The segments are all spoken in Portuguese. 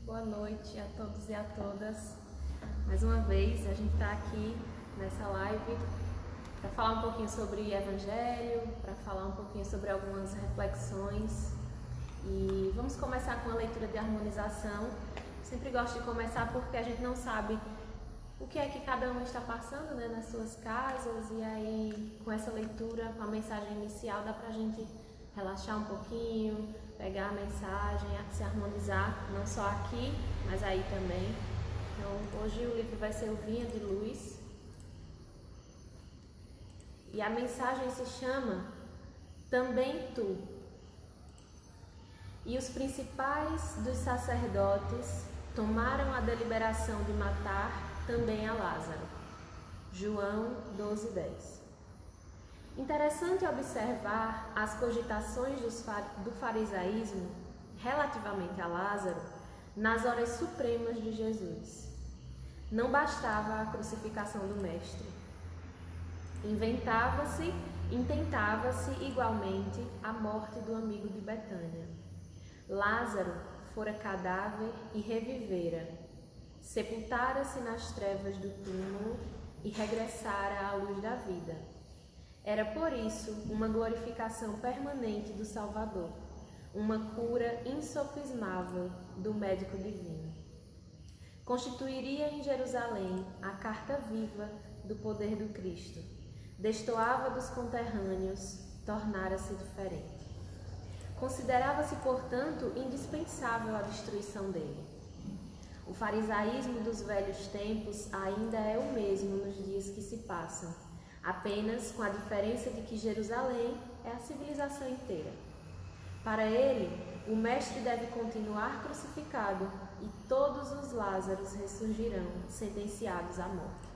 Boa noite a todos e a todas. Mais uma vez a gente está aqui nessa live para falar um pouquinho sobre Evangelho, para falar um pouquinho sobre algumas reflexões. E vamos começar com a leitura de harmonização. Sempre gosto de começar porque a gente não sabe o que é que cada um está passando, né, nas suas casas, e aí com essa leitura, com a mensagem inicial, dá para a gente relaxar um pouquinho, pegar a mensagem, se harmonizar, não só aqui, mas aí também. Então, hoje o livro vai ser o Vinha de Luz. E a mensagem se chama Também Tu. E os principais dos sacerdotes tomaram a deliberação de matar também a Lázaro. João 12:10. Interessante observar as cogitações do farisaísmo relativamente a Lázaro nas horas supremas de Jesus. Não bastava a crucificação do Mestre. Intentava-se igualmente a morte do amigo de Betânia. Lázaro fora cadáver e revivera. Sepultara-se nas trevas do túmulo e regressara à luz da vida. Era por isso uma glorificação permanente do Salvador, uma cura insofismável do médico divino. Constituiria em Jerusalém a carta viva do poder do Cristo. Destoava dos conterrâneos, tornara-se diferente. Considerava-se, portanto, indispensável a destruição dele. O farisaísmo dos velhos tempos ainda é o mesmo nos dias que se passam, apenas com a diferença de que Jerusalém é a civilização inteira. Para ele, o Mestre deve continuar crucificado e todos os Lázaros ressurgirão, sentenciados à morte.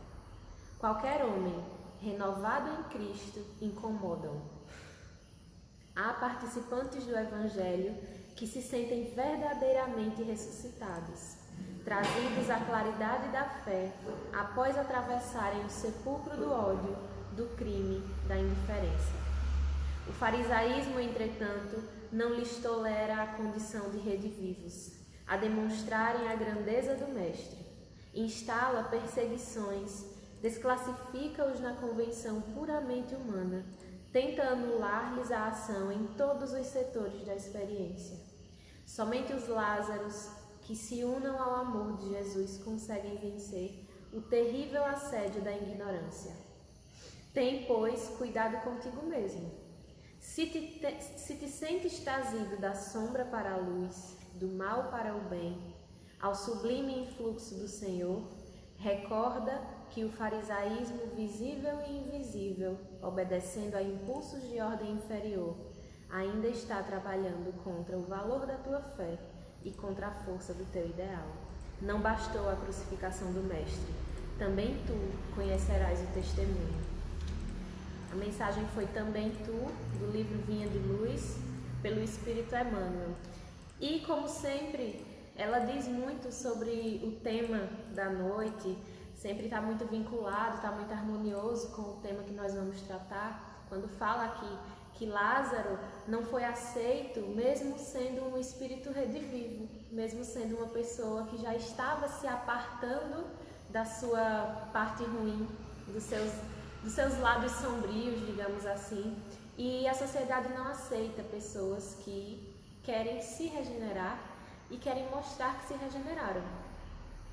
Qualquer homem renovado em Cristo incomoda-o. Há participantes do Evangelho que se sentem verdadeiramente ressuscitados, trazidos à claridade da fé após atravessarem o sepulcro do ódio, do crime, da indiferença. O farisaísmo, entretanto, não lhes tolera a condição de redivivos, a demonstrarem a grandeza do Mestre. Instala perseguições, desclassifica-os na convenção puramente humana, tenta anular-lhes a ação em todos os setores da experiência. Somente os Lázaros que se unam ao amor de Jesus conseguem vencer o terrível assédio da ignorância. Tem, pois, cuidado contigo mesmo. Se te sentes trazido da sombra para a luz, do mal para o bem, ao sublime influxo do Senhor, recorda que o farisaísmo visível e invisível, obedecendo a impulsos de ordem inferior, ainda está trabalhando contra o valor da tua fé e contra a força do teu ideal. Não bastou a crucificação do Mestre, também tu conhecerás o testemunho. A mensagem foi Também Tu, do livro Vinha de Luz, pelo Espírito Emmanuel. E, como sempre, ela diz muito sobre o tema da noite, sempre está muito vinculado, está muito harmonioso com o tema que nós vamos tratar, quando fala aqui que Lázaro não foi aceito, mesmo sendo um espírito redivivo, mesmo sendo uma pessoa que já estava se apartando da sua parte ruim, dos seus lados sombrios, digamos assim, e a sociedade não aceita pessoas que querem se regenerar e querem mostrar que se regeneraram.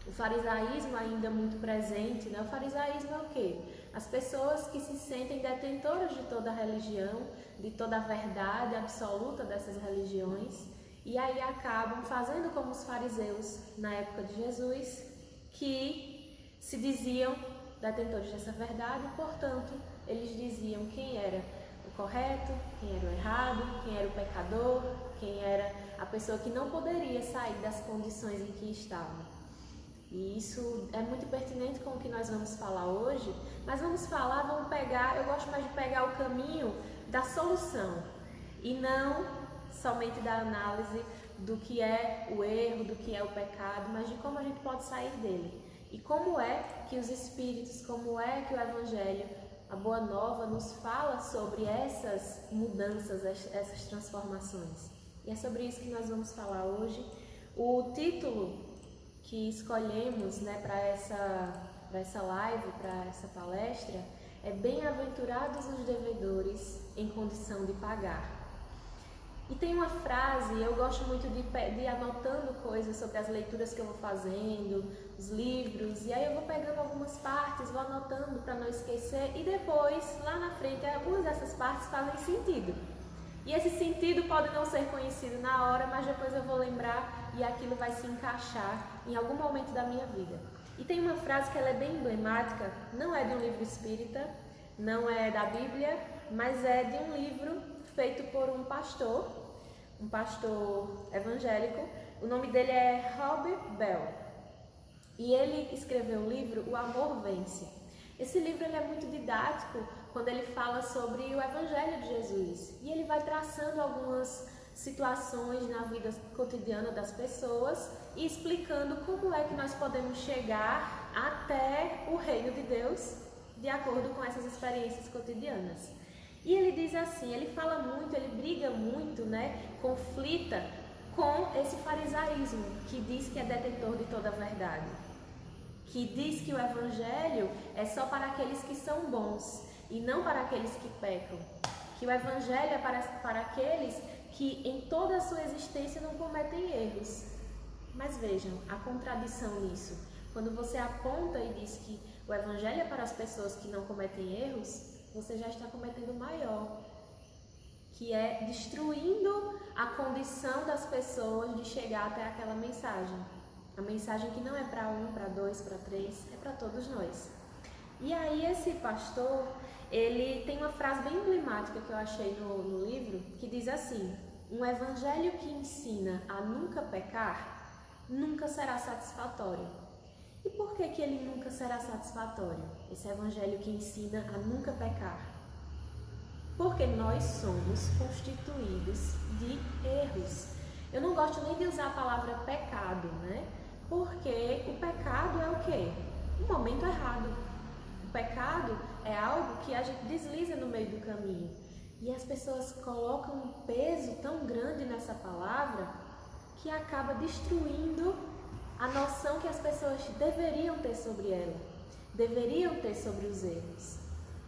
O farisaísmo ainda muito presente, né? O farisaísmo é o quê? As pessoas que se sentem detentoras de toda a religião, de toda a verdade absoluta dessas religiões, e aí acabam fazendo como os fariseus na época de Jesus, que se diziam detentores dessa verdade, e, portanto, eles diziam quem era o correto, quem era o errado, quem era o pecador, quem era a pessoa que não poderia sair das condições em que estava. E isso é muito pertinente com o que nós vamos falar hoje, mas vamos pegar, eu gosto mais de pegar o caminho da solução e não somente da análise do que é o erro, do que é o pecado, mas de como a gente pode sair dele. E como é que os Espíritos, como é que o Evangelho, a Boa Nova, nos fala sobre essas mudanças, essas transformações. E é sobre isso que nós vamos falar hoje. O título que escolhemos, né, para essa live, para essa palestra, é bem-aventurados os devedores em condição de pagar. E tem uma frase, eu gosto muito de ir anotando coisas sobre as leituras que eu vou fazendo, os livros, e aí eu vou pegando algumas partes, vou anotando para não esquecer, e depois, lá na frente, algumas dessas partes fazem sentido. E esse sentido pode não ser conhecido na hora, mas depois eu vou lembrar e aquilo vai se encaixar em algum momento da minha vida. E tem uma frase que ela é bem emblemática, não é de um livro espírita, não é da Bíblia, mas é de um livro feito por um pastor evangélico. O nome dele é Rob Bell. E ele escreveu o livro O Amor Vence. Esse livro ele é muito didático quando ele fala sobre o Evangelho de Jesus. E ele vai traçando algumas situações na vida cotidiana das pessoas e explicando como é que nós podemos chegar até o reino de Deus de acordo com essas experiências cotidianas. E ele diz assim, ele fala muito, ele briga muito, né, conflita com esse farisaísmo que diz que é detentor de toda a verdade, que diz que o Evangelho é só para aqueles que são bons e não para aqueles que pecam, que o Evangelho é para aqueles que em toda a sua existência não cometem erros. Mas vejam, a contradição nisso, quando você aponta e diz que o Evangelho é para as pessoas que não cometem erros, você já está cometendo o maior, que é destruindo a condição das pessoas de chegar até aquela mensagem. A mensagem que não é para um, para dois, para três, é para todos nós. E aí esse pastor, ele tem uma frase bem emblemática que eu achei no livro, que diz assim: um evangelho que ensina a nunca pecar, nunca será satisfatório. E por que que ele nunca será satisfatório? Esse evangelho que ensina a nunca pecar. Porque nós somos constituídos de erros. Eu não gosto nem de usar a palavra pecado, né? Porque o pecado é o quê? Um momento errado. O pecado é algo que a gente desliza no meio do caminho. E as pessoas colocam um peso tão grande nessa palavra que acaba destruindo a noção que as pessoas deveriam ter sobre ela, deveriam ter sobre os erros.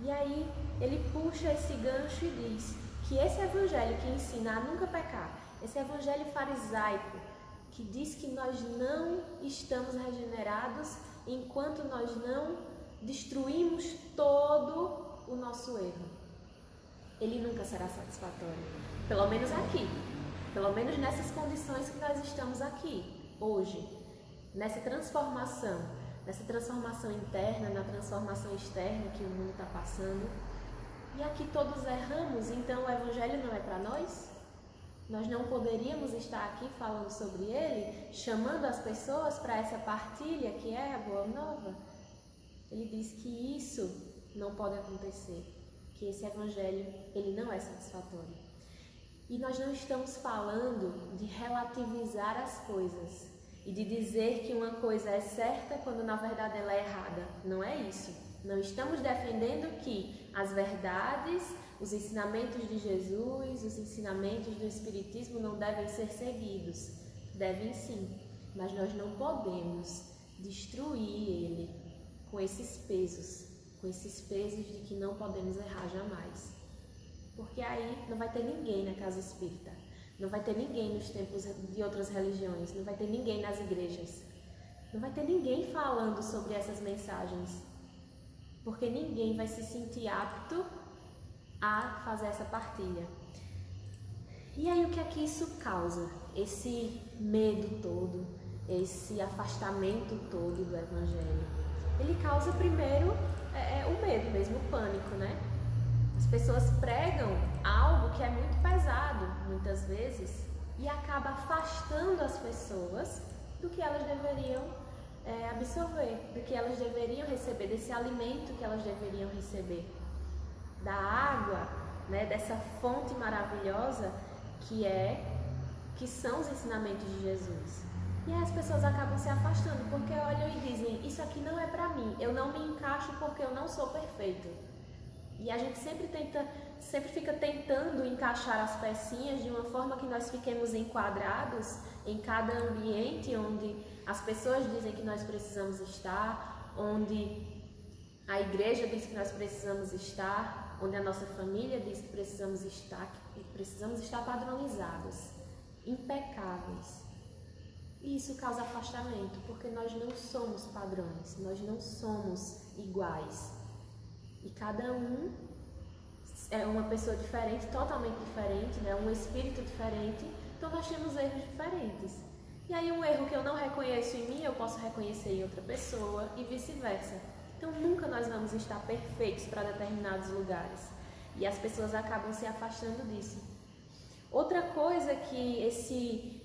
E aí ele puxa esse gancho e diz que esse evangelho que ensina a nunca pecar, esse evangelho farisaico, que diz que nós não estamos regenerados enquanto nós não destruímos todo o nosso erro, ele nunca será satisfatório. Pelo menos aqui, pelo menos nessas condições que nós estamos aqui, hoje. Nessa transformação interna, na transformação externa que o mundo está passando. E aqui todos erramos, então o Evangelho não é para nós? Nós não poderíamos estar aqui falando sobre ele, chamando as pessoas para essa partilha que é a Boa Nova? Ele diz que isso não pode acontecer, que esse Evangelho ele não é satisfatório. E nós não estamos falando de relativizar as coisas e de dizer que uma coisa é certa quando na verdade ela é errada. Não é isso. Não estamos defendendo que as verdades, os ensinamentos de Jesus, os ensinamentos do Espiritismo não devem ser seguidos. Devem sim, mas nós não podemos destruir ele com esses pesos de que não podemos errar jamais. Porque aí não vai ter ninguém na casa espírita. Não vai ter ninguém nos templos de outras religiões, não vai ter ninguém nas igrejas, não vai ter ninguém falando sobre essas mensagens, porque ninguém vai se sentir apto a fazer essa partilha. E aí o que é que isso causa? Esse medo todo, esse afastamento todo do Evangelho. Ele causa primeiro o medo mesmo, o pânico, né? As pessoas pregam algo que é muito pesado, muitas vezes, e acaba afastando as pessoas do que elas deveriam absorver, do que elas deveriam receber, desse alimento que elas deveriam receber, da água, né, dessa fonte maravilhosa que são os ensinamentos de Jesus. E aí as pessoas acabam se afastando, porque olham e dizem, isso aqui não é para mim, eu não me encaixo porque eu não sou perfeito. E a gente sempre fica tentando encaixar as pecinhas de uma forma que nós fiquemos enquadrados em cada ambiente onde as pessoas dizem que nós precisamos estar, onde a igreja diz que nós precisamos estar, onde a nossa família diz que precisamos estar padronizados, impecáveis. E isso causa afastamento, porque nós não somos padrões, nós não somos iguais. E cada um é uma pessoa diferente, totalmente diferente, né? Um espírito diferente, então nós temos erros diferentes. E aí um erro que eu não reconheço em mim, eu posso reconhecer em outra pessoa e vice-versa. Então nunca nós vamos estar perfeitos para determinados lugares. E as pessoas acabam se afastando disso. Outra coisa que esse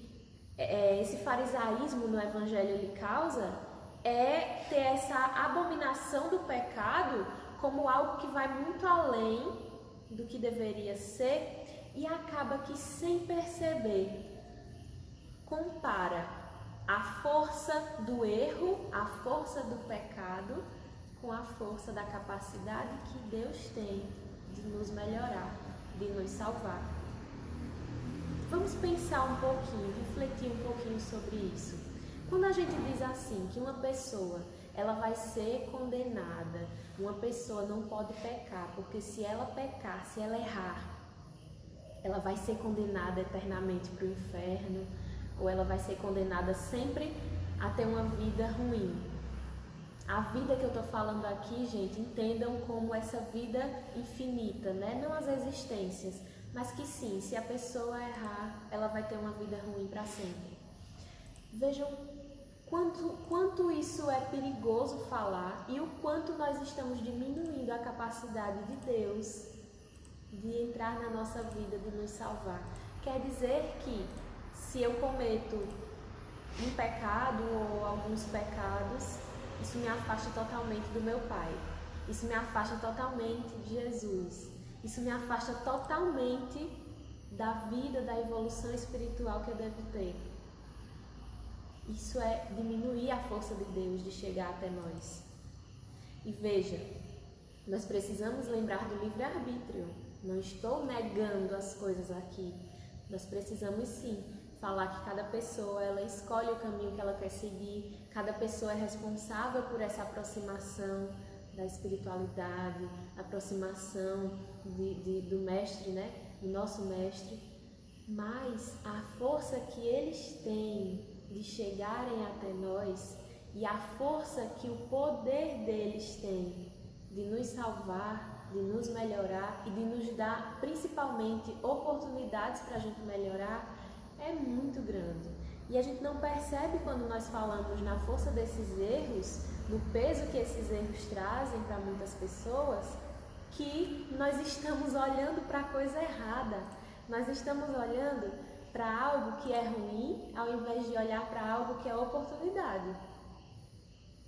farisaísmo no evangelho lhe causa é ter essa abominação do pecado como algo que vai muito além do que deveria ser e acaba que, sem perceber, compara a força do erro, a força do pecado, com a força da capacidade que Deus tem de nos melhorar, de nos salvar. Vamos pensar um pouquinho, refletir um pouquinho sobre isso. Quando a gente diz assim, que uma pessoa ela vai ser condenada, uma pessoa não pode pecar, porque se ela pecar, se ela errar, ela vai ser condenada eternamente para o inferno, ou ela vai ser condenada sempre a ter uma vida ruim. A vida que eu estou falando aqui, gente, entendam como essa vida infinita, né? Não as existências, mas que sim, se a pessoa errar, ela vai ter uma vida ruim para sempre. Vejam quanto isso é perigoso falar e o quanto nós estamos diminuindo a capacidade de Deus de entrar na nossa vida, de nos salvar. Quer dizer que se eu cometo um pecado ou alguns pecados, isso me afasta totalmente do meu Pai. Isso me afasta totalmente de Jesus. Isso me afasta totalmente da vida, da evolução espiritual que eu devo ter. Isso é diminuir a força de Deus de chegar até nós. E veja, nós precisamos lembrar do livre-arbítrio. Não estou negando as coisas aqui. Nós precisamos sim falar que cada pessoa ela escolhe o caminho que ela quer seguir. Cada pessoa é responsável por essa aproximação da espiritualidade, aproximação do mestre, né? Do nosso mestre. Mas a força que eles têm de chegarem até nós e a força que o poder deles tem de nos salvar, de nos melhorar e de nos dar principalmente oportunidades para a gente melhorar é muito grande. E a gente não percebe quando nós falamos na força desses erros, no peso que esses erros trazem para muitas pessoas, que nós estamos olhando para a coisa errada. Nós estamos olhando para algo que é ruim, ao invés de olhar para algo que é oportunidade,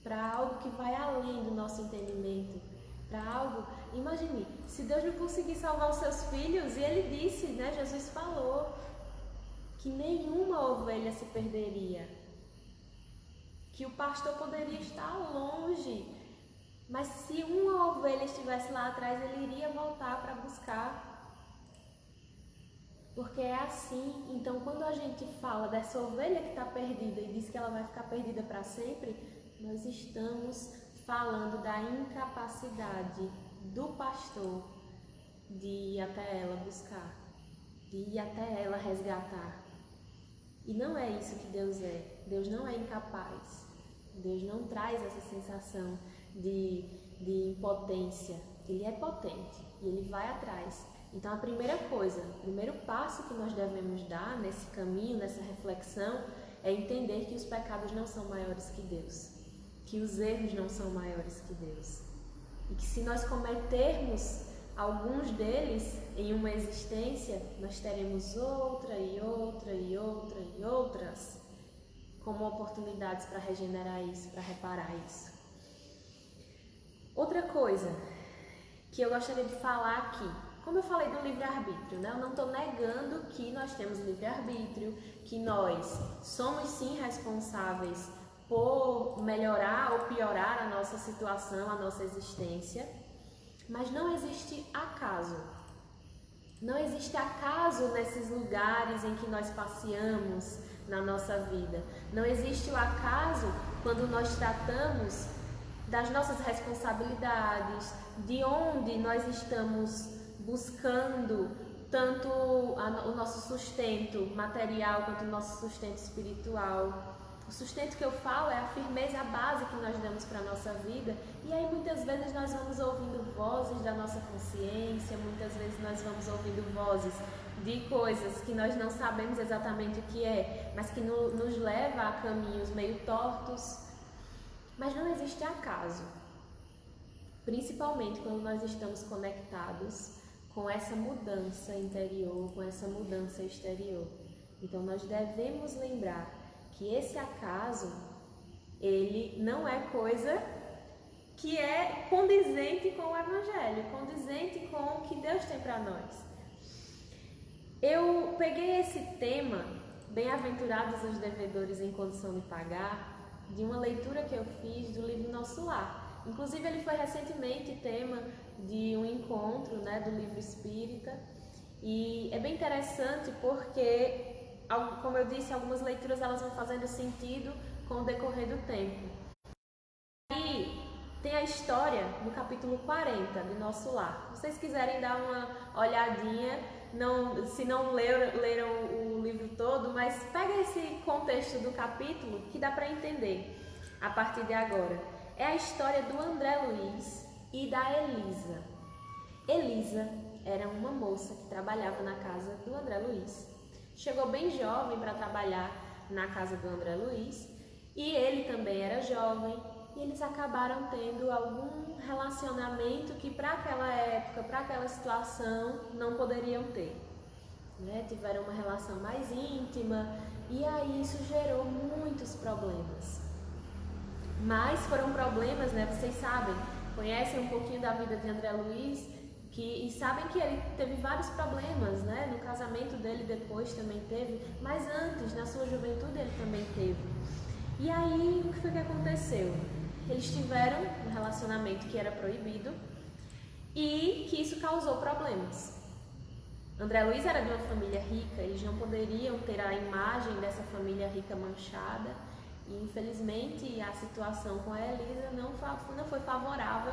para algo que vai além do nosso entendimento, para algo... Imagine, se Deus não conseguir salvar os seus filhos, e Ele disse, né, Jesus falou, que nenhuma ovelha se perderia, que o pastor poderia estar longe, mas se uma ovelha estivesse lá atrás, ele iria voltar para buscar. Porque é assim. Então, quando a gente fala dessa ovelha que está perdida e diz que ela vai ficar perdida para sempre, nós estamos falando da incapacidade do pastor de ir até ela buscar, de ir até ela resgatar. E não é isso que Deus é. Deus não é incapaz. Deus não traz essa sensação de impotência. Ele é potente e Ele vai atrás. Então a primeira coisa, o primeiro passo que nós devemos dar nesse caminho, nessa reflexão, é entender que os pecados não são maiores que Deus, que os erros não são maiores que Deus. E que se nós cometermos alguns deles em uma existência, nós teremos outra e outra e outra e outras como oportunidades para regenerar isso, para reparar isso. Outra coisa que eu gostaria de falar aqui, como eu falei do livre-arbítrio, né? Eu não estou negando que nós temos livre-arbítrio, que nós somos sim responsáveis por melhorar ou piorar a nossa situação, a nossa existência. Mas não existe acaso. Não existe acaso nesses lugares em que nós passeamos na nossa vida. Não existe o acaso quando nós tratamos das nossas responsabilidades, de onde nós estamos buscando tanto o nosso sustento material quanto o nosso sustento espiritual. O sustento que eu falo é a firmeza, a base que nós damos para a nossa vida. E aí muitas vezes nós vamos ouvindo vozes da nossa consciência, muitas vezes nós vamos ouvindo vozes de coisas que nós não sabemos exatamente o que é, mas que nos leva a caminhos meio tortos. Mas não existe acaso, principalmente quando nós estamos conectados com essa mudança interior, com essa mudança exterior. Então nós devemos lembrar que esse acaso, ele não é coisa que é condizente com o Evangelho, condizente com o que Deus tem para nós. Eu peguei esse tema, bem-aventurados os devedores em condição de pagar, de uma leitura que eu fiz do livro Nosso Lar. Inclusive ele foi recentemente tema de um encontro, né, do livro espírita, e é bem interessante porque, como eu disse, algumas leituras elas vão fazendo sentido com o decorrer do tempo. E tem a história no capítulo 40 de Nosso Lar. Se vocês quiserem dar uma olhadinha, se não leram o livro todo, mas pega esse contexto do capítulo que dá para entender a partir de agora. É a história do André Luiz e da Elisa. Elisa era uma moça que trabalhava na casa do André Luiz. Chegou bem jovem para trabalhar na casa do André Luiz e ele também era jovem e eles acabaram tendo algum relacionamento que para aquela época, para aquela situação, não poderiam ter. Tiveram uma relação mais íntima e aí isso gerou muitos problemas. Mas foram problemas, vocês sabem, conhecem um pouquinho da vida de André Luiz e sabem que ele teve vários problemas, no casamento dele depois também teve, mas antes, na sua juventude, ele também teve. E aí, o que foi que aconteceu? Eles tiveram um relacionamento que era proibido e que isso causou problemas. André Luiz era de uma família rica, eles não poderiam ter a imagem dessa família rica manchada e infelizmente a situação com a Elisa não foi favorável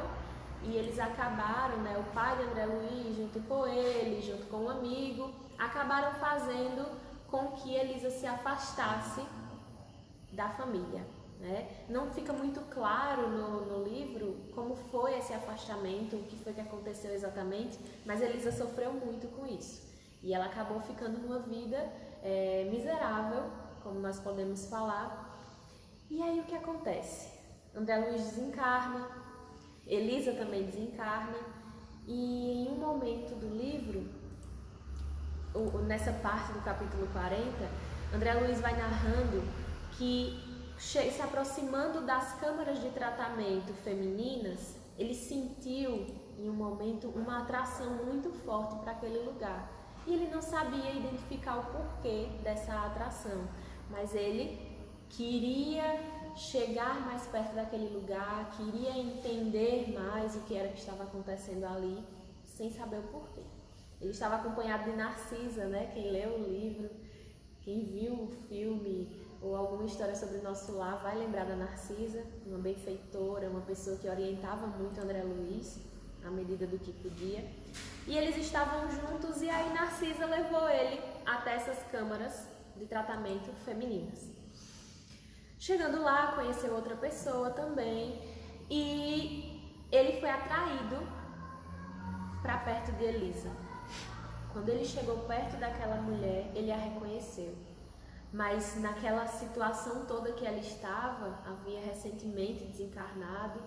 e eles acabaram, o pai de André Luiz junto com ele, junto com um amigo, acabaram fazendo com que Elisa se afastasse da família. Não fica muito claro no livro como foi esse afastamento, o que foi que aconteceu exatamente, mas Elisa sofreu muito com isso. E ela acabou ficando numa vida miserável, como nós podemos falar. E aí o que acontece? André Luiz desencarna, Elisa também desencarna, e em um momento do livro, nessa parte do capítulo 40, André Luiz vai narrando que se aproximando das câmaras de tratamento femininas, ele sentiu em um momento uma atração muito forte para aquele lugar. E ele não sabia identificar o porquê dessa atração, mas ele queria chegar mais perto daquele lugar, queria entender mais o que era que estava acontecendo ali, sem saber o porquê. Ele estava acompanhado de Narcisa, quem leu o livro, quem viu o filme ou alguma história sobre o Nosso Lar vai lembrar da Narcisa, uma benfeitora, uma pessoa que orientava muito André Luiz, à medida do que podia. E eles estavam juntos e aí Narcisa levou ele até essas câmaras de tratamento femininas. Chegando lá, conheceu outra pessoa também e ele foi atraído para perto de Elisa. Quando ele chegou perto daquela mulher, ele a reconheceu. Mas naquela situação toda que ela estava, havia recentemente desencarnado,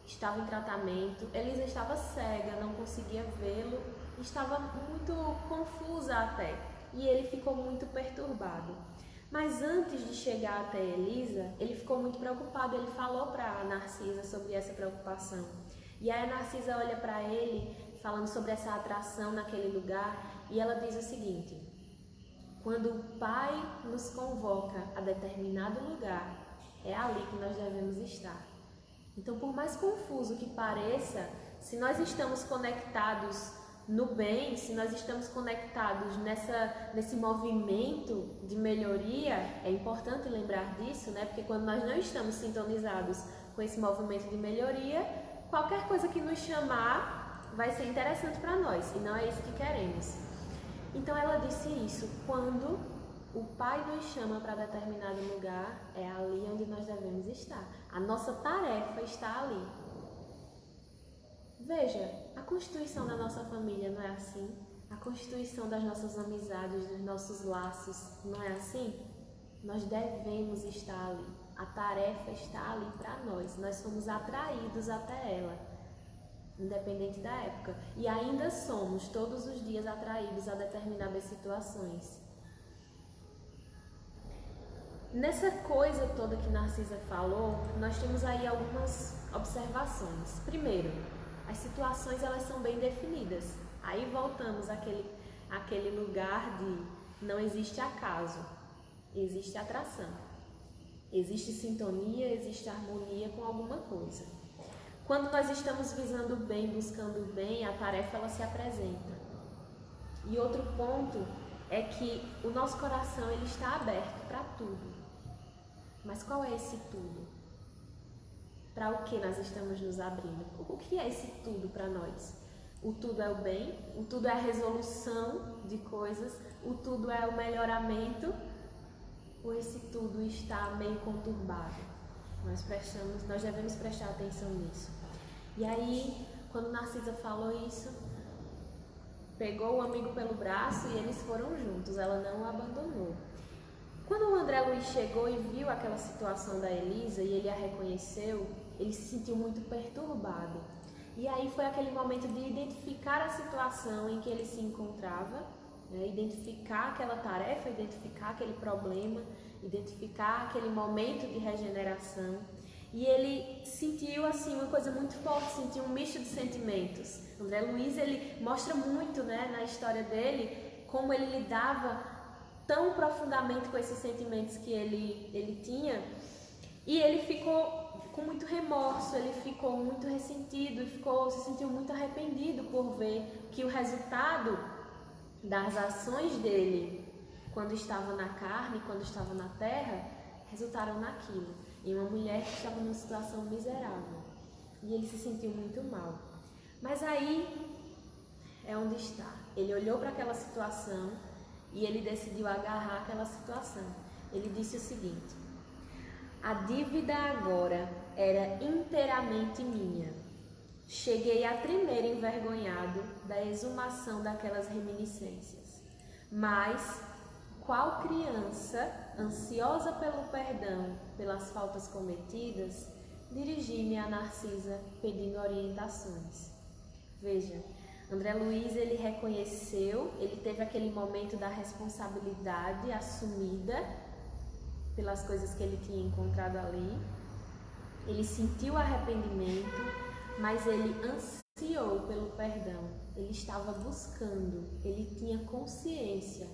estava em tratamento, Elisa estava cega, não conseguia vê-lo, estava muito confusa até, e ele ficou muito perturbado. Mas antes de chegar até Elisa, ele ficou muito preocupado, ele falou para Narcisa sobre essa preocupação. E aí a Narcisa olha para ele, falando sobre essa atração naquele lugar, e ela diz o seguinte: quando o Pai nos convoca a determinado lugar, é ali que nós devemos estar. Então, por mais confuso que pareça, Se nós estamos conectados no bem, se nós estamos conectados nesse movimento de melhoria, é importante lembrar disso, né? Porque quando nós não estamos sintonizados com esse movimento de melhoria, qualquer coisa que nos chamar vai ser interessante para nós, e não é isso que queremos. Então ela disse isso: quando o Pai nos chama para determinado lugar, é ali onde nós devemos estar. A nossa tarefa está ali. Veja, a constituição da nossa família não é assim? A constituição das nossas amizades, dos nossos laços, não é assim? Nós devemos estar ali. A tarefa está ali para nós. Nós somos atraídos até ela, independente da época. E ainda somos todos os dias atraídos a determinadas situações. Nessa coisa toda que Narcisa falou, nós temos aí algumas observações. Primeiro, as situações elas são bem definidas. Aí voltamos àquele lugar de não existe acaso, existe atração. Existe sintonia, existe harmonia com alguma coisa. Quando nós estamos visando o bem, buscando o bem, a tarefa ela se apresenta. E outro ponto é que o nosso coração ele está aberto para tudo. Mas qual é esse tudo? Para o que nós estamos nos abrindo? O que é esse tudo para nós? O tudo é o bem, o tudo é a resolução de coisas, o tudo é o melhoramento, ou esse tudo está meio conturbado? Nós devemos prestar atenção nisso. E aí, quando Narcisa falou isso, pegou o amigo pelo braço e eles foram juntos, ela não o abandonou. Quando o André Luiz chegou e viu aquela situação da Elisa e ele a reconheceu, ele se sentiu muito perturbado. E aí foi aquele momento de identificar a situação em que ele se encontrava, né? Identificar aquela tarefa, identificar aquele problema, identificar aquele momento de regeneração. E ele sentiu assim uma coisa muito forte, sentiu um misto de sentimentos. André Luiz ele mostra muito, né, na história dele como ele lidava tão profundamente com esses sentimentos que ele tinha, e ele ficou com muito remorso, ele ficou muito ressentido e se sentiu muito arrependido por ver que o resultado das ações dele, quando estava na carne, quando estava na terra, resultaram naquilo, em uma mulher que estava numa situação miserável, e ele se sentiu muito mal. Mas aí é onde está, ele olhou para aquela situação e ele decidiu agarrar aquela situação. Ele disse o seguinte: a dívida agora era inteiramente minha. Cheguei a tremer envergonhado da exumação daquelas reminiscências. Mas, qual criança, ansiosa pelo perdão pelas faltas cometidas, dirigi-me a Narcisa pedindo orientações. Veja, André Luiz ele reconheceu, ele teve aquele momento da responsabilidade assumida pelas coisas que ele tinha encontrado ali. Ele sentiu arrependimento, mas ele ansiou pelo perdão. Ele estava buscando, ele tinha consciência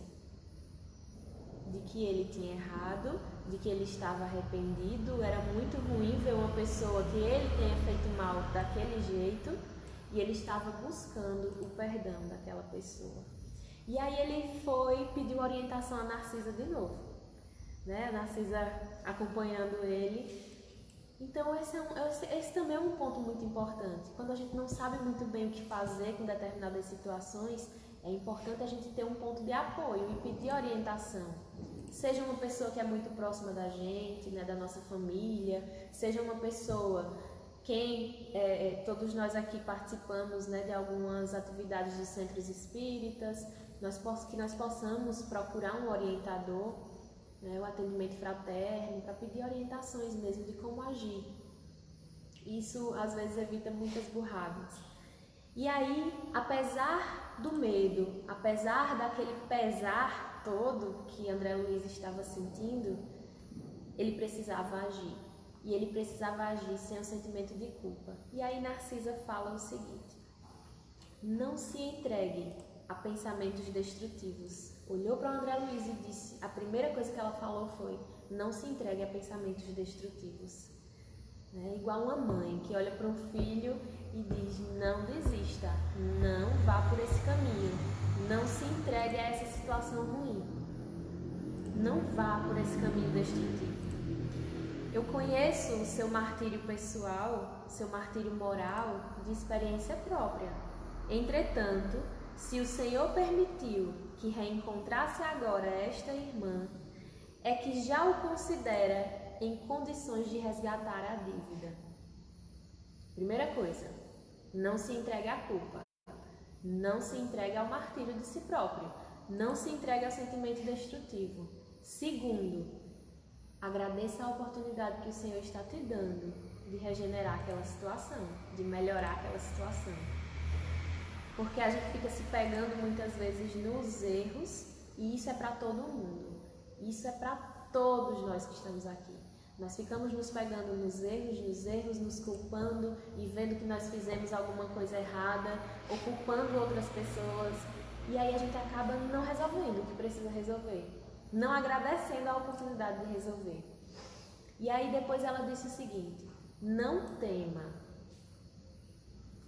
de que ele tinha errado, de que ele estava arrependido. Era muito ruim ver uma pessoa que ele tenha feito mal daquele jeito. E ele estava buscando o perdão daquela pessoa. E aí ele foi pedir orientação a Narcisa de novo, né? A Narcisa acompanhando ele. Então esse também é um ponto muito importante. Quando a gente não sabe muito bem o que fazer com determinadas situações, é importante a gente ter um ponto de apoio e pedir orientação. Seja uma pessoa que é muito próxima da gente, né, da nossa família, seja uma pessoa... todos nós aqui participamos, né, de algumas atividades dos centros espíritas, que nós possamos procurar um orientador, né, o atendimento fraterno, para pedir orientações mesmo de como agir. Isso às vezes evita muitas burradas. E aí, apesar do medo, apesar daquele pesar todo que André Luiz estava sentindo, ele precisava agir. E ele precisava agir sem o sentimento de culpa. E aí Narcisa fala o seguinte: não se entregue a pensamentos destrutivos. Olhou para André Luiz e disse, a primeira coisa que ela falou foi: não se entregue a pensamentos destrutivos. né? Igual uma mãe que olha para um filho e diz: não desista, não vá por esse caminho, não se entregue a essa situação ruim, não vá por esse caminho destrutivo. Eu conheço o seu martírio pessoal, seu martírio moral, de experiência própria. Entretanto, se o Senhor permitiu que reencontrasse agora esta irmã, é que já o considera em condições de resgatar a dívida. Primeira coisa, não se entregue à culpa, não se entregue ao martírio de si próprio, não se entregue ao sentimento destrutivo. Segundo, agradeça a oportunidade que o Senhor está te dando de regenerar aquela situação, de melhorar aquela situação. Porque a gente fica se pegando muitas vezes nos erros, e isso é para todo mundo. Isso é para todos nós que estamos aqui. Nós ficamos nos pegando nos erros, nos culpando e vendo que nós fizemos alguma coisa errada, ou culpando outras pessoas. E aí a gente acaba não resolvendo o que precisa resolver, não agradecendo a oportunidade de resolver. E aí depois ela disse o seguinte: não tema,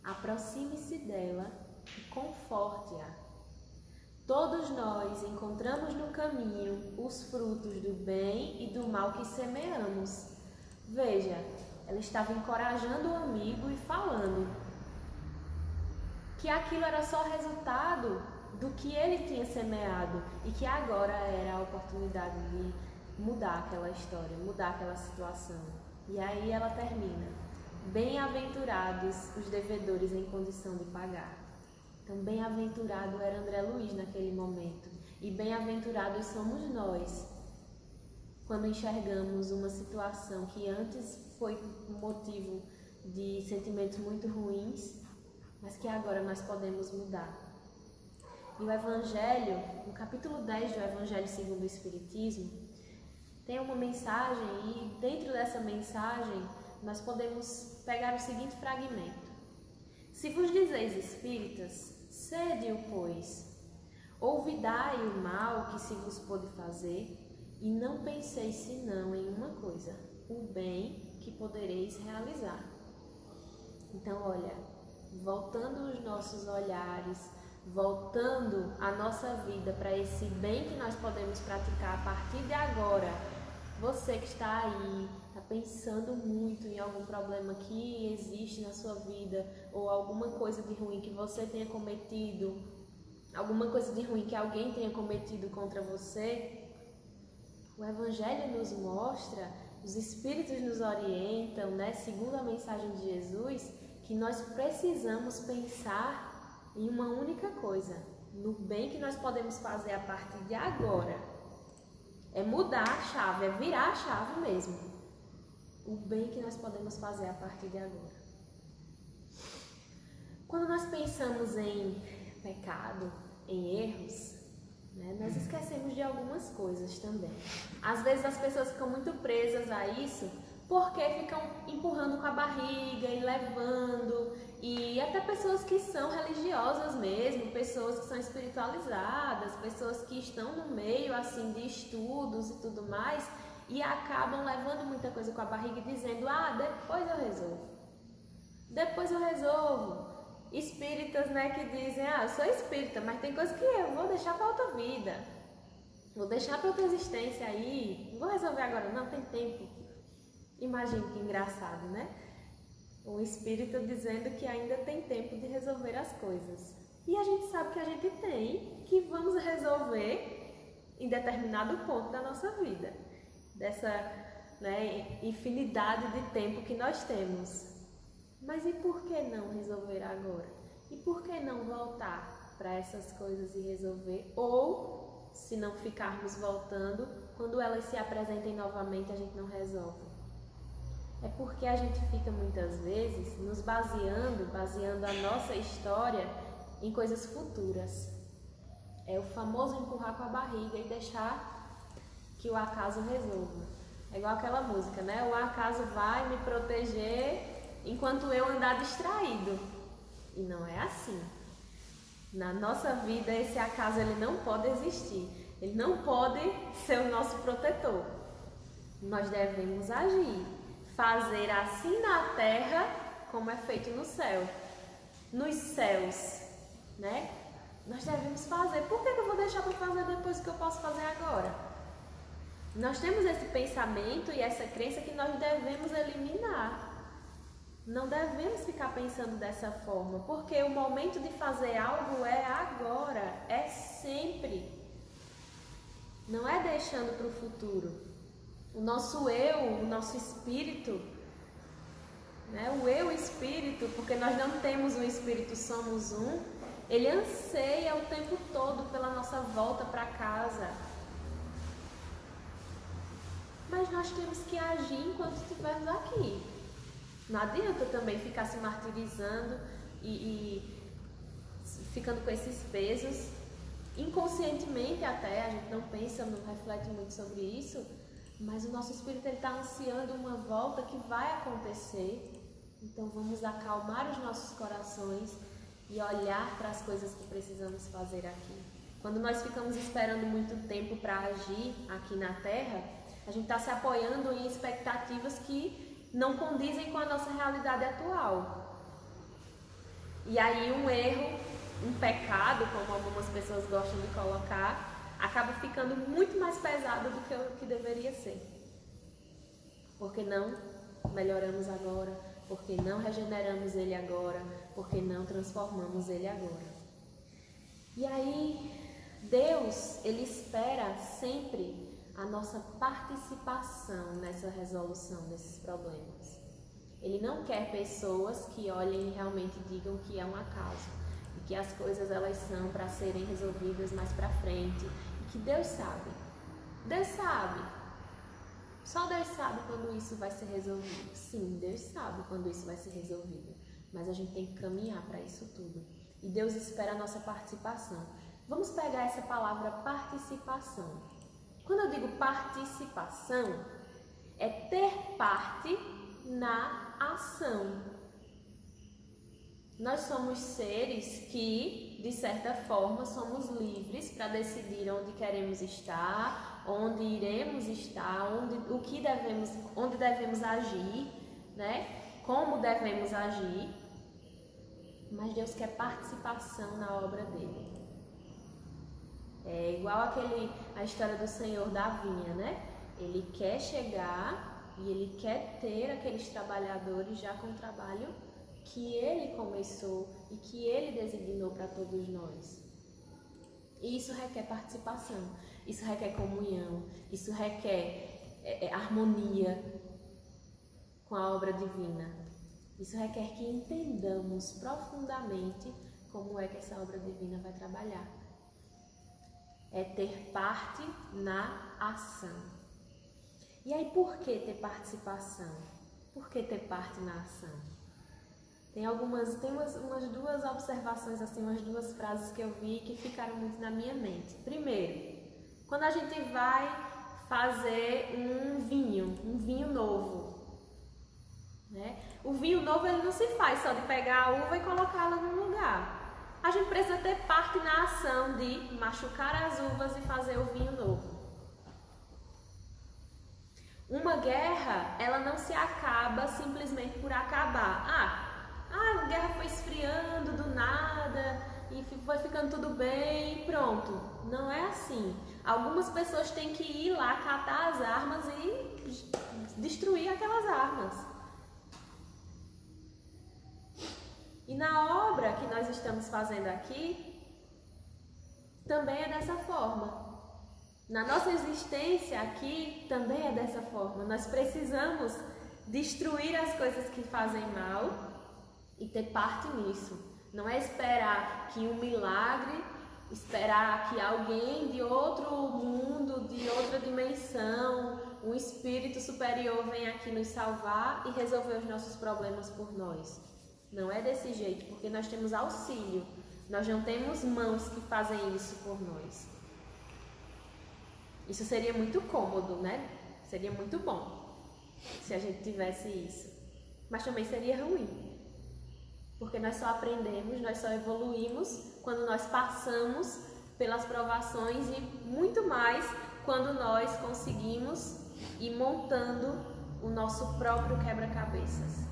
aproxime-se dela e conforte-a. Todos nós encontramos no caminho os frutos do bem e do mal que semeamos. Veja, ela estava encorajando o amigo e falando que aquilo era só resultado do que ele tinha semeado e que agora era a oportunidade de mudar aquela história, mudar aquela situação. E aí ela termina: bem-aventurados os devedores em condição de pagar. Então, bem-aventurado era André Luiz naquele momento. E bem-aventurados somos nós, quando enxergamos uma situação que antes foi motivo de sentimentos muito ruins, mas que agora nós podemos mudar. E o Evangelho, no capítulo 10 do Evangelho segundo o Espiritismo, tem uma mensagem, e dentro dessa mensagem nós podemos pegar o seguinte fragmento: se vos dizeis espíritas, sede-o, pois, ouvidai o mal que se vos pode fazer, e não penseis senão em uma coisa, o bem que podereis realizar. Então, olha, voltando os nossos olhares, voltando a nossa vida para esse bem que nós podemos praticar a partir de agora. Você que está aí, está pensando muito em algum problema que existe na sua vida, ou alguma coisa de ruim que você tenha cometido, alguma coisa de ruim que alguém tenha cometido contra você, o Evangelho nos mostra, os Espíritos nos orientam, né, segundo a mensagem de Jesus, que nós precisamos pensar em uma única coisa, no bem que nós podemos fazer a partir de agora. É mudar a chave, é virar a chave mesmo. O bem que nós podemos fazer a partir de agora. Quando nós pensamos em pecado, em erros, né, nós esquecemos de algumas coisas também. Às vezes as pessoas ficam muito presas a isso porque ficam empurrando com a barriga e levando, e até pessoas que são religiosas mesmo, pessoas que são espiritualizadas, pessoas que estão no meio assim de estudos e tudo mais, e acabam levando muita coisa com a barriga e dizendo: ah, depois eu resolvo. Depois eu resolvo. Espíritas, né, que dizem: ah, eu sou espírita, mas tem coisa que eu vou deixar para outra vida, vou deixar para outra existência aí, não vou resolver agora não, tem tempo. Imagina que engraçado, né? Um espírita dizendo que ainda tem tempo de resolver as coisas. E a gente sabe que a gente tem, que vamos resolver em determinado ponto da nossa vida. Dessa, né, infinidade de tempo que nós temos. Mas e por que não resolver agora? E por que não voltar para essas coisas e resolver? Ou, se não ficarmos voltando, quando elas se apresentem novamente, a gente não resolve. É porque a gente fica muitas vezes nos baseando a nossa história em coisas futuras. É o famoso empurrar com a barriga e deixar que o acaso resolva. É igual aquela música, né? O acaso vai me proteger enquanto eu andar distraído. E não é assim. Na nossa vida, esse acaso ele não pode existir. Ele não pode ser o nosso protetor. Nós devemos agir, fazer assim na terra como é feito no céu. Nos céus, né? Nós devemos fazer. Por que eu vou deixar para fazer depois que eu posso fazer agora? Nós temos esse pensamento e essa crença que nós devemos eliminar. Não devemos ficar pensando dessa forma, porque o momento de fazer algo é agora, é sempre. Não é deixando para o futuro. O nosso eu, o nosso espírito, né? O eu espírito, porque nós não temos um espírito, somos um, ele anseia o tempo todo pela nossa volta para casa. Mas nós temos que agir enquanto estivermos aqui. Não adianta também ficar se martirizando e ficando com esses pesos. Inconscientemente até, a gente não pensa, não reflete muito sobre isso, mas o nosso espírito está ansiando uma volta que vai acontecer. Então vamos acalmar os nossos corações e olhar para as coisas que precisamos fazer aqui. Quando nós ficamos esperando muito tempo para agir aqui na Terra, a gente está se apoiando em expectativas que não condizem com a nossa realidade atual. E aí um erro, um pecado, como algumas pessoas gostam de colocar, acaba ficando muito mais pesado do que o que deveria ser. Porque não melhoramos agora, porque não regeneramos ele agora, porque não transformamos ele agora. E aí, Deus, ele espera sempre a nossa participação nessa resolução desses problemas. Ele não quer pessoas que olhem e realmente digam que é um acaso e que as coisas elas são para serem resolvidas mais para frente e que Deus sabe. Deus sabe. Só Deus sabe quando isso vai ser resolvido. Sim, Deus sabe quando isso vai ser resolvido, mas a gente tem que caminhar para isso tudo. E Deus espera a nossa participação. Vamos pegar essa palavra participação. Quando eu digo participação, é ter parte na ação. Nós somos seres que, de certa forma, somos livres para decidir onde queremos estar, onde iremos estar, onde devemos agir, né? Como devemos agir. Mas Deus quer participação na obra dele. É igual a história do Senhor da vinha, né? Ele quer chegar e ele quer ter aqueles trabalhadores já com o trabalho que ele começou e que ele designou para todos nós. E isso requer participação, isso requer comunhão, isso requer harmonia com a obra divina. Isso requer que entendamos profundamente como é que essa obra divina vai trabalhar. É ter parte na ação. E aí, por que ter participação? Por que ter parte na ação? Tem umas duas observações, assim, umas duas frases que eu vi que ficaram muito na minha mente. Primeiro, quando a gente vai fazer um vinho novo, né? O vinho novo ele não se faz só de pegar a uva e colocá-la num lugar. A gente precisa ter parte na ação de machucar as uvas e fazer o vinho novo. Uma guerra, ela não se acaba simplesmente por acabar. A guerra foi esfriando do nada e foi ficando tudo bem e pronto. Não é assim. Algumas pessoas têm que ir lá catar as armas e destruir aquelas armas. E na obra que nós estamos fazendo aqui, também é dessa forma. Na nossa existência aqui, também é dessa forma. Nós precisamos destruir as coisas que fazem mal e ter parte nisso. Não é esperar que um milagre, esperar que alguém de outro mundo, de outra dimensão, um espírito superior venha aqui nos salvar e resolver os nossos problemas por nós. Não é desse jeito, porque nós temos auxílio. Nós não temos mãos que fazem isso por nós. Isso seria muito cômodo, né? Seria muito bom se a gente tivesse isso. Mas também seria ruim. Porque nós só aprendemos, nós só evoluímos quando nós passamos pelas provações e muito mais quando nós conseguimos ir montando o nosso próprio quebra-cabeças,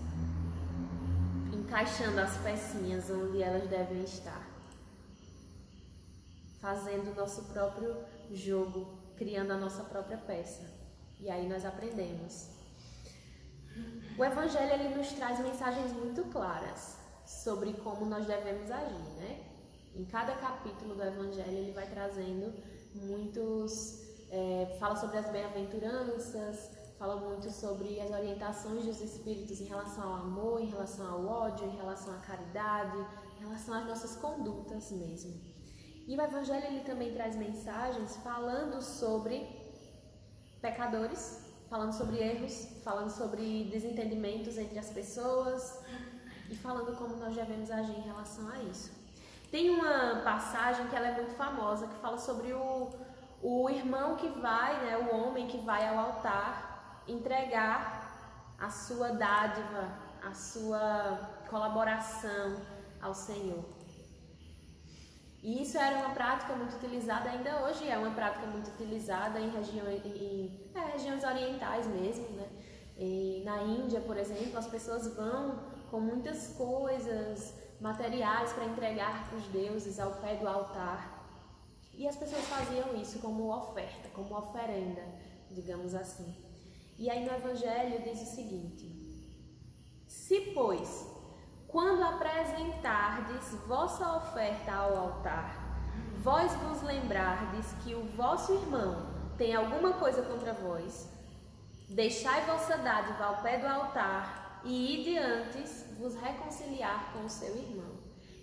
encaixando as pecinhas onde elas devem estar, fazendo o nosso próprio jogo, criando a nossa própria peça. E aí nós aprendemos. O Evangelho ele nos traz mensagens muito claras sobre como nós devemos agir, né? Em cada capítulo do Evangelho ele vai trazendo fala sobre as bem-aventuranças, fala muito sobre as orientações dos Espíritos em relação ao amor, em relação ao ódio, em relação à caridade, em relação às nossas condutas mesmo. E o Evangelho ele também traz mensagens falando sobre pecadores, falando sobre erros, falando sobre desentendimentos entre as pessoas e falando como nós devemos agir em relação a isso. Tem uma passagem que ela é muito famosa, que fala sobre o irmão que vai, né, o homem que vai ao altar entregar a sua dádiva, a sua colaboração ao Senhor. E isso era uma prática muito utilizada, ainda hoje é uma prática muito utilizada em regiões orientais mesmo, né? E na Índia, por exemplo, as pessoas vão com muitas coisas materiais para entregar para os deuses ao pé do altar. E as pessoas faziam isso como oferta, como oferenda, digamos assim. E aí no Evangelho diz o seguinte: se, pois, quando apresentardes vossa oferta ao altar, vós vos lembrardes que o vosso irmão tem alguma coisa contra vós, deixai vossa dádiva ao pé do altar e ide antes vos reconciliar com o seu irmão,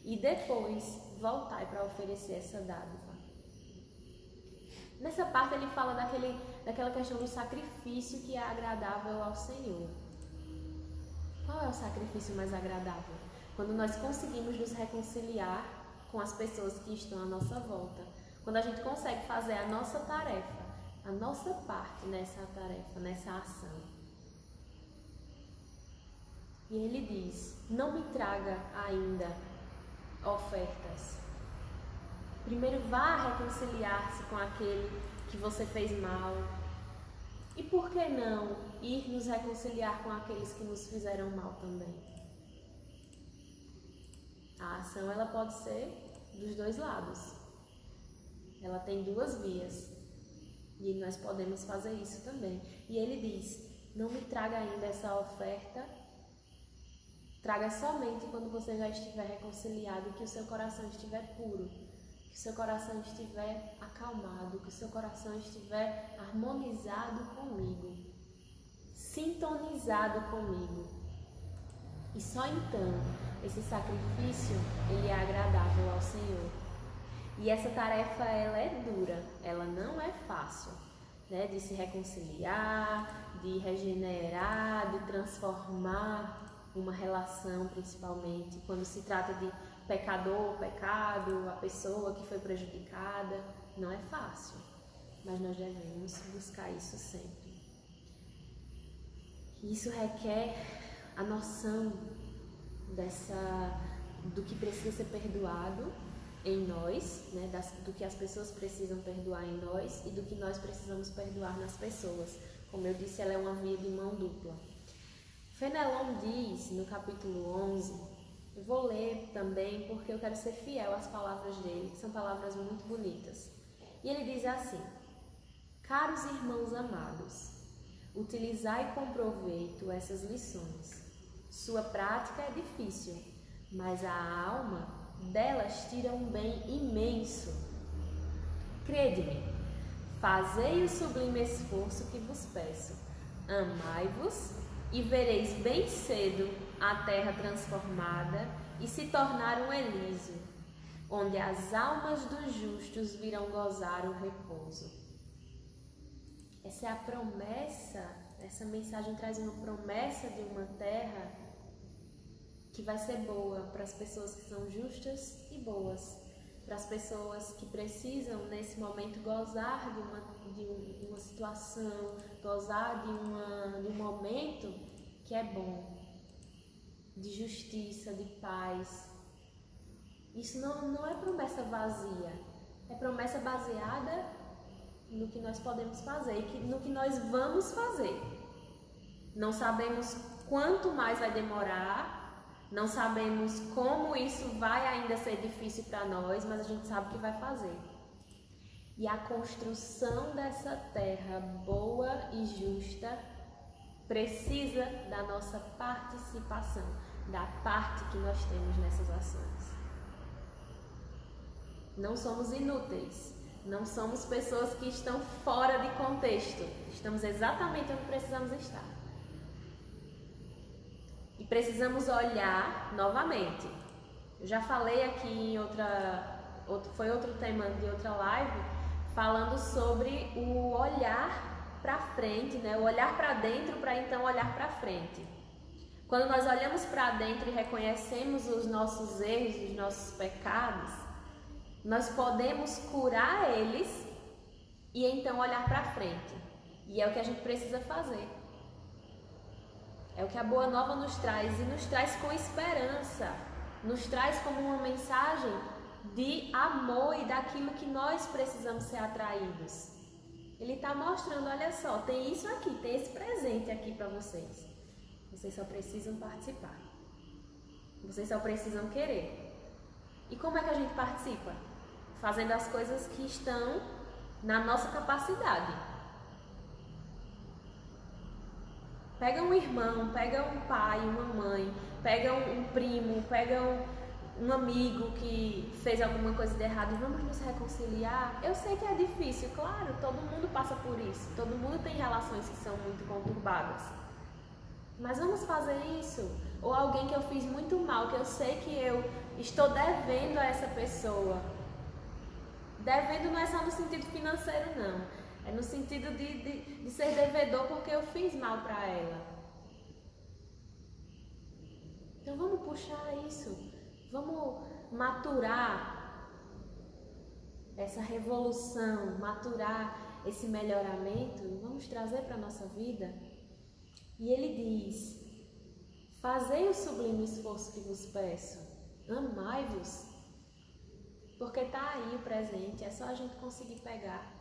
e depois voltai para oferecer essa dádiva. Nessa parte ele fala daquela questão do sacrifício que é agradável ao Senhor. Qual é o sacrifício mais agradável? Quando nós conseguimos nos reconciliar com as pessoas que estão à nossa volta. Quando a gente consegue fazer a nossa tarefa, a nossa parte nessa tarefa, nessa ação. E ele diz: não me traga ainda ofertas. Primeiro vá reconciliar-se com aquele que você fez mal. E por que não ir nos reconciliar com aqueles que nos fizeram mal também? A ação ela pode ser dos dois lados. Ela tem duas vias. E nós podemos fazer isso também. E ele diz: não me traga ainda essa oferta. Traga somente quando você já estiver reconciliado e que o seu coração estiver puro. Que o seu coração estiver acalmado, que o seu coração estiver harmonizado comigo, sintonizado comigo. E só então esse sacrifício ele é agradável ao Senhor. E essa tarefa ela é dura, ela não é fácil, né? De se reconciliar, de regenerar, de transformar uma relação, principalmente quando se trata de pecador, pecado, a pessoa que foi prejudicada, não é fácil, mas nós devemos buscar isso sempre. Isso requer a noção do que precisa ser perdoado em nós, né, do que as pessoas precisam perdoar em nós e do que nós precisamos perdoar nas pessoas. Como eu disse, ela é uma via de mão dupla. Fenelon diz, no capítulo 11, eu vou ler também porque eu quero ser fiel às palavras dele, que são palavras muito bonitas. E ele diz assim: caros irmãos amados, utilizai com proveito essas lições. Sua prática é difícil, mas a alma delas tira um bem imenso. Crede-me, fazei o sublime esforço que vos peço. Amai-vos e vereis bem cedo a terra transformada e se tornar um Elísio, onde as almas dos justos virão gozar o repouso. Essa é a promessa, essa mensagem traz uma promessa de uma terra que vai ser boa para as pessoas que são justas e boas, para as pessoas que precisam nesse momento gozar de uma situação, gozar de um momento que é bom, de justiça, de paz. Isso não é promessa vazia, é promessa baseada no que nós podemos fazer e no que nós vamos fazer. Não sabemos quanto mais vai demorar, não sabemos como isso vai ainda ser difícil para nós, mas a gente sabe o que vai fazer. E a construção dessa terra boa e justa precisa da nossa participação, da parte que nós temos nessas ações. Não somos inúteis, não somos pessoas que estão fora de contexto, estamos exatamente onde precisamos estar. E precisamos olhar novamente. Eu já falei aqui em foi outro tema de outra live, falando sobre o olhar para frente, né? O olhar para dentro para então olhar para frente. Quando nós olhamos para dentro e reconhecemos os nossos erros, os nossos pecados, nós podemos curar eles e então olhar para frente. E é o que a gente precisa fazer. É o que a Boa Nova nos traz, e nos traz com esperança, nos traz como uma mensagem de amor e daquilo que nós precisamos ser atraídos. Ele está mostrando, olha só, tem isso aqui, tem esse presente aqui para vocês. Vocês só precisam participar. Vocês só precisam querer. E como é que a gente participa? Fazendo as coisas que estão na nossa capacidade. Pega um irmão, pega um pai, uma mãe, pega um primo, pega um amigo que fez alguma coisa de errado e vamos nos reconciliar. Eu sei que é difícil, claro, todo mundo passa por isso, todo mundo tem relações que são muito conturbadas. Mas vamos fazer isso. Ou alguém que eu fiz muito mal, que eu sei que eu estou devendo a essa pessoa. Devendo não é só no sentido financeiro, não. É no sentido de ser devedor porque eu fiz mal para ela. Então vamos puxar isso. Vamos maturar essa revolução, maturar esse melhoramento e vamos trazer para a nossa vida. E ele diz: fazei o sublime esforço que vos peço, amai-vos, porque está aí o presente, é só a gente conseguir pegar.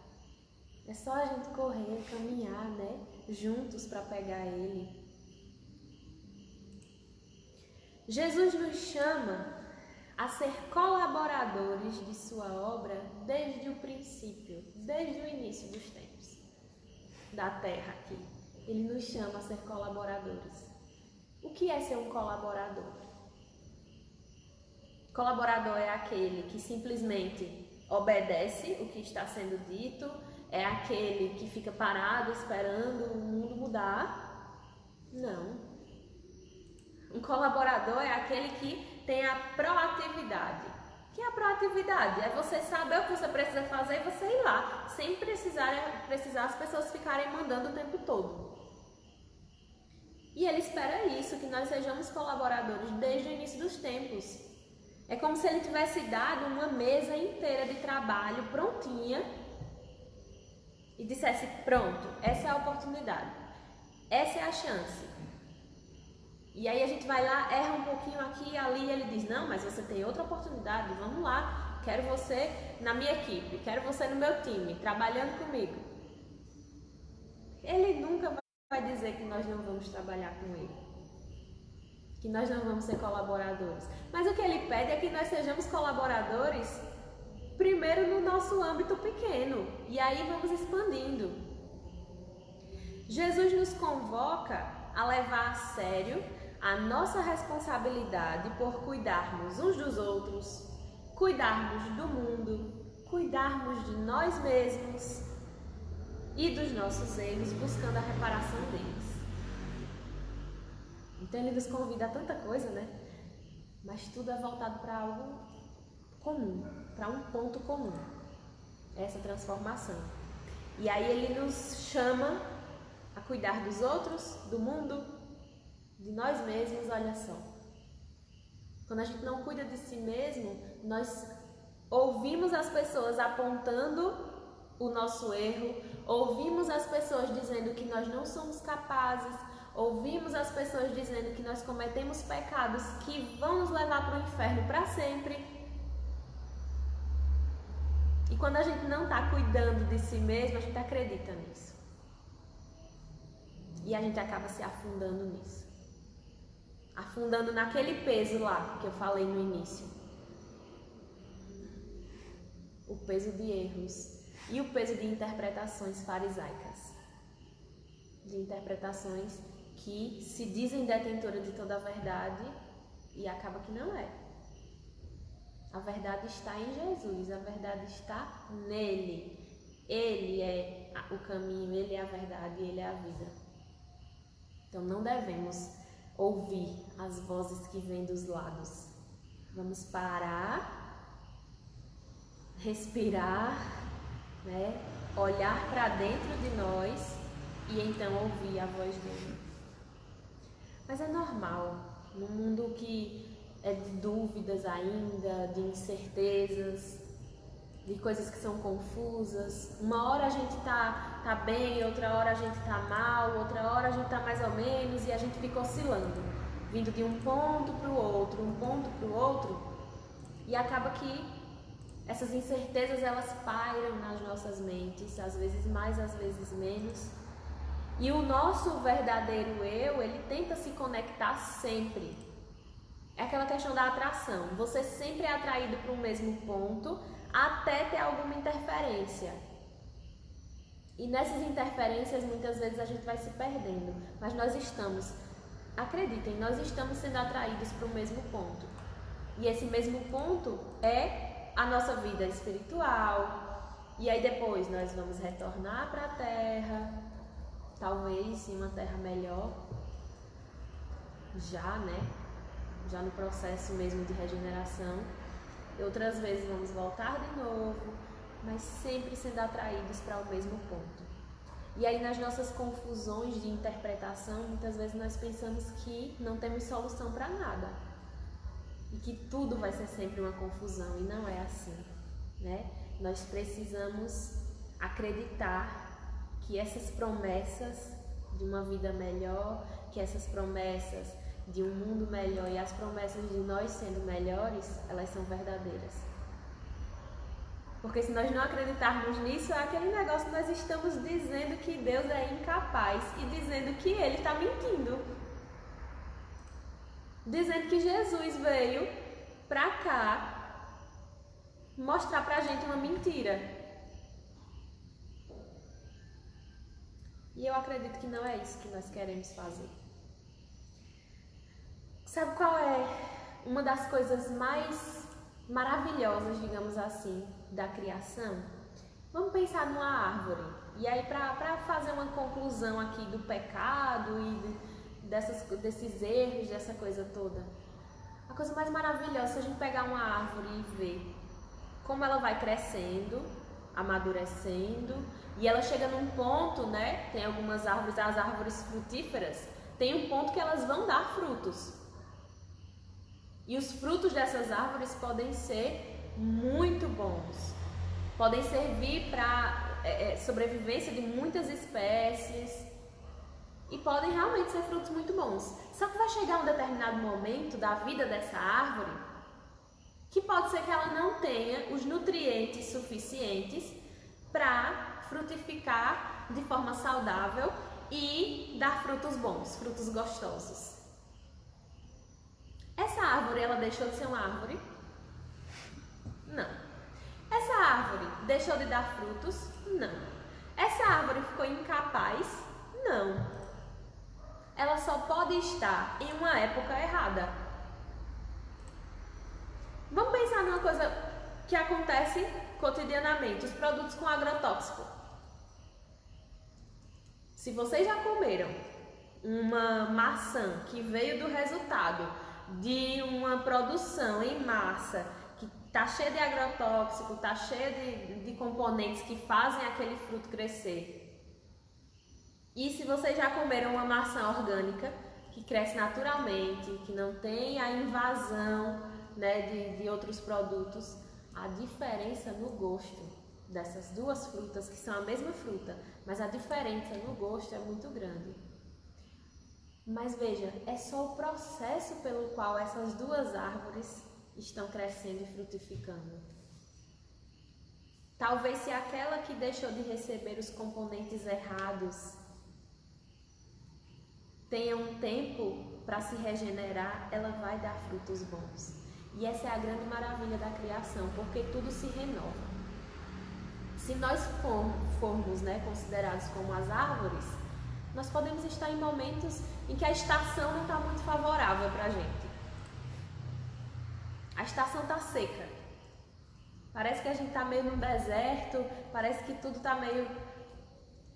É só a gente correr, caminhar, né? Juntos para pegar ele. Jesus nos chama a ser colaboradores de sua obra desde o princípio, desde o início dos tempos da terra aqui. Ele nos chama a ser colaboradores. O que é ser um colaborador? Colaborador é aquele que simplesmente obedece o que está sendo dito, é aquele que fica parado esperando o mundo mudar? Não. Um colaborador é aquele que tem a proatividade. O que é a proatividade? É você saber o que você precisa fazer e você ir lá, sem precisar as pessoas ficarem mandando o tempo todo. E ele espera isso, que nós sejamos colaboradores desde o início dos tempos. É como se ele tivesse dado uma mesa inteira de trabalho prontinha e dissesse: pronto, essa é a oportunidade, essa é a chance. E aí a gente vai lá, erra um pouquinho aqui e ali e ele diz: não, mas você tem outra oportunidade, vamos lá, quero você na minha equipe, quero você no meu time, trabalhando comigo. Ele nunca vai dizer que nós não vamos trabalhar com ele, que nós não vamos ser colaboradores. Mas o que ele pede é que nós sejamos colaboradores primeiro no nosso âmbito pequeno, e aí vamos expandindo. Jesus nos convoca a levar a sério a nossa responsabilidade por cuidarmos uns dos outros, cuidarmos do mundo, cuidarmos de nós mesmos e dos nossos erros, buscando a reparação deles. Então ele nos convida a tanta coisa, né? Mas tudo é voltado para algo comum, para um ponto comum, essa transformação. E aí ele nos chama a cuidar dos outros, do mundo, de nós mesmos. Olha só, quando a gente não cuida de si mesmo, nós ouvimos as pessoas apontando o nosso erro, ouvimos as pessoas dizendo que nós não somos capazes, ouvimos as pessoas dizendo que nós cometemos pecados que vão nos levar para o inferno para sempre. E quando a gente não está cuidando de si mesmo, a gente acredita nisso. E a gente acaba se afundando nisso. Afundando naquele peso lá que eu falei no início. O peso de erros e o peso de interpretações farisaicas. De interpretações que se dizem detentora de toda a verdade e acaba que não é. A verdade está em Jesus, a verdade está nele. Ele é o caminho, ele é a verdade, ele é a vida. Então não devemos ouvir as vozes que vêm dos lados. Vamos parar, respirar, né? Olhar para dentro de nós e então ouvir a voz dele. Mas é normal, num mundo que é de dúvidas ainda, de incertezas, de coisas que são confusas. Uma hora a gente tá bem, outra hora a gente tá mal, outra hora a gente tá mais ou menos e a gente fica oscilando, vindo de um ponto para o outro, um ponto para o outro, e acaba que essas incertezas elas pairam nas nossas mentes, às vezes mais, às vezes menos. E o nosso verdadeiro eu, ele tenta se conectar sempre. É aquela questão da atração. Você sempre é atraído para o mesmo ponto até ter alguma interferência. E nessas interferências, muitas vezes a gente vai se perdendo. Mas nós estamos, acreditem, nós estamos sendo atraídos para o mesmo ponto. E esse mesmo ponto é a nossa vida espiritual. E aí depois nós vamos retornar para a Terra, talvez em uma terra melhor, já no processo mesmo de regeneração. E outras vezes vamos voltar de novo, mas sempre sendo atraídos para o mesmo ponto. E aí nas nossas confusões de interpretação, muitas vezes nós pensamos que não temos solução para nada. E que tudo vai ser sempre uma confusão, e não é assim, né? Nós precisamos acreditar que essas promessas de uma vida melhor, que essas promessas de um mundo melhor e as promessas de nós sendo melhores, elas são verdadeiras. Porque se nós não acreditarmos nisso, é aquele negócio que nós estamos dizendo que Deus é incapaz e dizendo que Ele está mentindo. Dizendo que Jesus veio pra cá mostrar pra gente uma mentira. E eu acredito que não é isso que nós queremos fazer. Sabe qual é uma das coisas mais maravilhosas, digamos assim, da criação? Vamos pensar numa árvore. E aí, para fazer uma conclusão aqui do pecado e desses erros, dessa coisa toda. A coisa mais maravilhosa é a gente pegar uma árvore e ver como ela vai crescendo, amadurecendo, e ela chega num ponto, né? Tem algumas árvores, as árvores frutíferas, tem um ponto que elas vão dar frutos. E os frutos dessas árvores podem ser muito bons. Podem servir para sobrevivência de muitas espécies. E podem realmente ser frutos muito bons. Só que vai chegar um determinado momento da vida dessa árvore que pode ser que ela não tenha os nutrientes suficientes para frutificar de forma saudável e dar frutos bons, frutos gostosos. Essa árvore, ela deixou de ser uma árvore? Não. Essa árvore deixou de dar frutos? Não. Essa árvore ficou incapaz? Não. Ela só pode estar em uma época errada. Vamos pensar numa coisa que acontece cotidianamente, os produtos com agrotóxico. Se vocês já comeram uma maçã que veio do resultado de uma produção em massa, que está cheia de agrotóxico, está cheia de componentes que fazem aquele fruto crescer, e se vocês já comeram uma maçã orgânica, que cresce naturalmente, que não tem a invasão, né, de outros produtos, a diferença no gosto dessas duas frutas, que são a mesma fruta, mas a diferença no gosto é muito grande. Mas veja, é só o processo pelo qual essas duas árvores estão crescendo e frutificando. Talvez se aquela que deixou de receber os componentes errados tenha um tempo para se regenerar, ela vai dar frutos bons. E essa é a grande maravilha da criação, porque tudo se renova. Se nós formos, considerados como as árvores, nós podemos estar em momentos em que a estação não está muito favorável para a gente. A estação está seca. Parece que a gente está meio no deserto, parece que tudo está meio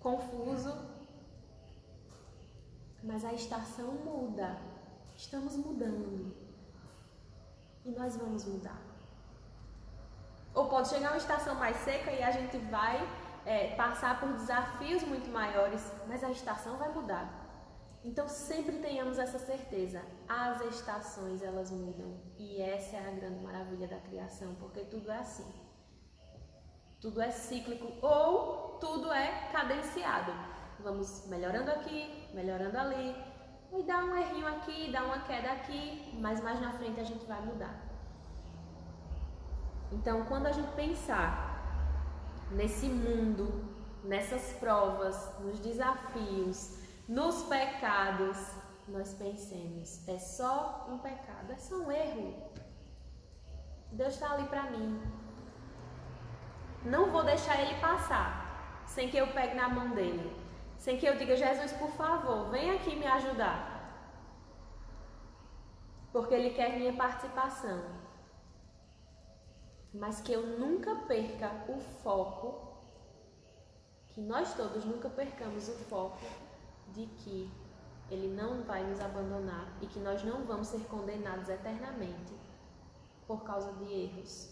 confuso. Mas a estação muda. Estamos mudando. E nós vamos mudar. Ou pode chegar uma estação mais seca e a gente vai passar por desafios muito maiores, mas a estação vai mudar. Então sempre tenhamos essa certeza, as estações elas mudam e essa é a grande maravilha da criação, porque tudo é assim. Tudo é cíclico ou tudo é cadenciado. Vamos melhorando aqui, melhorando ali, e dá um errinho aqui, dá uma queda aqui, mas mais na frente a gente vai mudar. Então, quando a gente pensar nesse mundo, nessas provas, nos desafios, nos pecados, nós pensemos, é só um pecado, é só um erro. Deus está ali para mim. Não vou deixar ele passar sem que eu pegue na mão dele, sem que eu diga, Jesus, por favor, vem aqui me ajudar. Porque ele quer minha participação. Mas que eu nunca perca o foco, que nós todos nunca percamos o foco de que ele não vai nos abandonar e que nós não vamos ser condenados eternamente por causa de erros,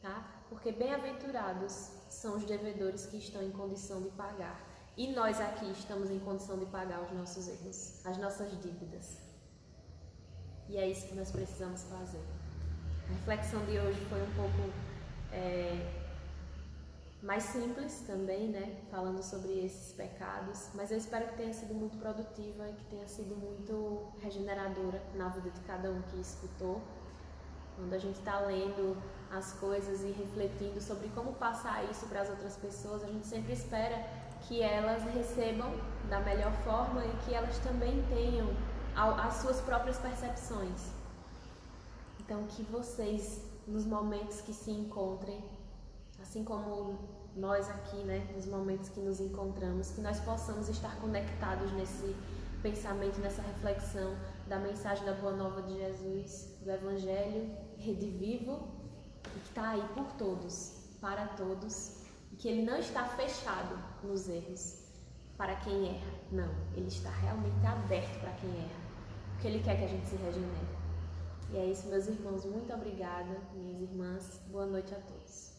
tá? Porque bem-aventurados são os devedores que estão em condição de pagar. E nós aqui estamos em condição de pagar os nossos erros, as nossas dívidas. E é isso que nós precisamos fazer. A reflexão de hoje foi um pouco mais simples também, falando sobre esses pecados, mas eu espero que tenha sido muito produtiva e que tenha sido muito regeneradora na vida de cada um que escutou. Quando a gente está lendo as coisas e refletindo sobre como passar isso para as outras pessoas, a gente sempre espera que elas recebam da melhor forma e que elas também tenham as suas próprias percepções. Então, que vocês, nos momentos que se encontrem, assim como nós aqui, nos momentos que nos encontramos, que nós possamos estar conectados nesse pensamento, nessa reflexão da mensagem da Boa Nova de Jesus, do Evangelho, Rede Vivo, e que está aí por todos, para todos, e que ele não está fechado nos erros para quem erra. Não, ele está realmente aberto para quem erra, porque ele quer que a gente se regenere. E é isso, meus irmãos. Muito obrigada, minhas irmãs. Boa noite a todos.